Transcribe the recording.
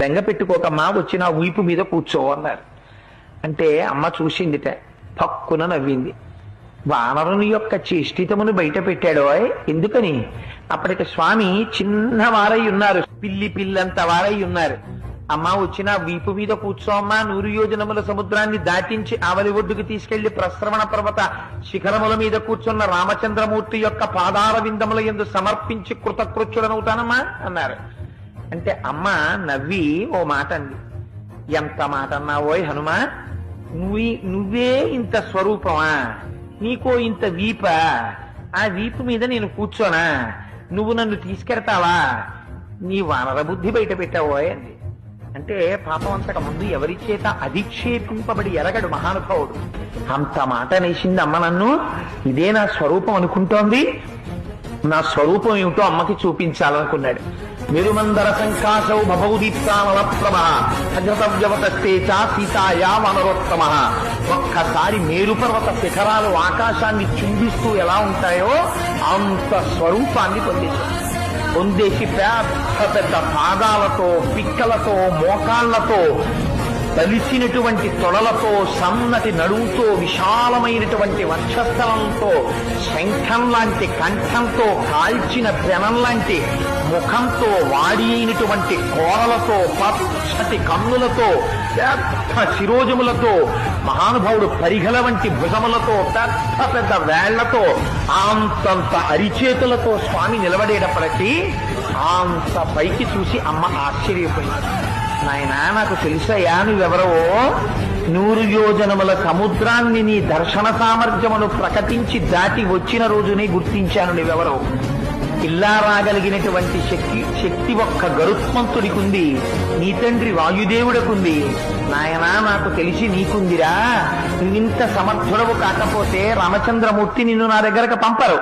బెంగ పెట్టుకోకమ్మా, వచ్చి నా వీపు మీద కూర్చో అన్నారు. అంటే అమ్మ చూసిందిట, పక్కున నవ్వింది. వానరుని యొక్క చేష్టితమును బయట పెట్టాడో. ఎందుకని? అప్పటికి స్వామి చిన్నవారై ఉన్నారు, పిల్లంత వారై ఉన్నారు. అమ్మ వచ్చిన వీపు మీద కూర్చో అమ్మా, 100 యోజనముల సముద్రాన్ని దాటించి ఆవలి ఒడ్డుకు తీసుకెళ్లి ప్రస్రవణ పర్వత శిఖరముల మీద కూర్చున్న రామచంద్రమూర్తి యొక్క పాదార విందముల యందు సమర్పించి కృతకృత్యుడనవుతానమ్మా అన్నారు. అంటే అమ్మ నవ్వి ఓ మాట అంది. ఎంత మాట అన్నావోయ్ హనుమా, నువ్వే ఇంత స్వరూపమా, నీకో ఇంత వీప, ఆ వీపు మీద నేను కూర్చోనా, నువ్వు నన్ను తీసుకెడతావా, నీ వానర బుద్ధి బయట పెట్టావోయ్ అంది. అంటే పాపం అంతకు ముందు ఎవరి చేత అధిక్షేపింపబడి ఎరగడు మహానుభావుడు. అంత మాట అనేసింది అమ్మ నన్ను. ఇదే నా స్వరూపం అనుకుంటోంది, నా స్వరూపం ఏమిటో అమ్మకి చూపించాలనుకున్నాడు. మెరుమందర సంకాశౌ భవౌదీప్తానల ప్రభ హజతవ్యవతస్తే చ సీతాయా వనరోత్తమ. ఒక్కసారి మేరు పర్వత శిఖరాలు ఆకాశాన్ని చుంబిస్తూ ఎలా ఉంటాయో అంత స్వరూపాన్ని పొందేసి పెద్ద పాదాలతో, పిక్కలతో, మోకాళ్లతో, తలిసినటువంటి తొడలతో, సన్నటి నడువుతో, విశాలమైనటువంటి వక్షస్థలంతో, శంఖం లాంటి కంఠంతో, కాల్చిన పెనం లాంటి ముఖంతో, వాడి అయినటువంటి కోరలతో, పచ్చటి కన్నులతో, పెద్ద శిరోజములతో, మహానుభావుడు పరిఘల వంటి భుజములతో, పెద్ద వేళ్లతో, అంతంత అరిచేతులతో స్వామి నిలబడేటప్పటికీ అంత పైకి చూసి అమ్మ ఆశ్చర్యపోయింది. నాయనా, నాకు తెలుసయ్యా నువ్వెవరో. 100 యోజనముల సముద్రాన్ని నీ దర్శన సామర్థ్యమును ప్రకటించి దాటి వచ్చిన రోజునే గుర్తించాను నువ్వెవరో. ఇలా రాగలిగినటువంటి శక్తి ఒక్క గరుత్మంతుడికుంది, నీ తండ్రి వాయుదేవుడికుంది. నాయనా, నాకు తెలిసి నీకుందిరా. నువ్వింత సమర్థుడవు కాకపోతే రామచంద్రమూర్తి నిన్ను నా దగ్గరకు పంపరు.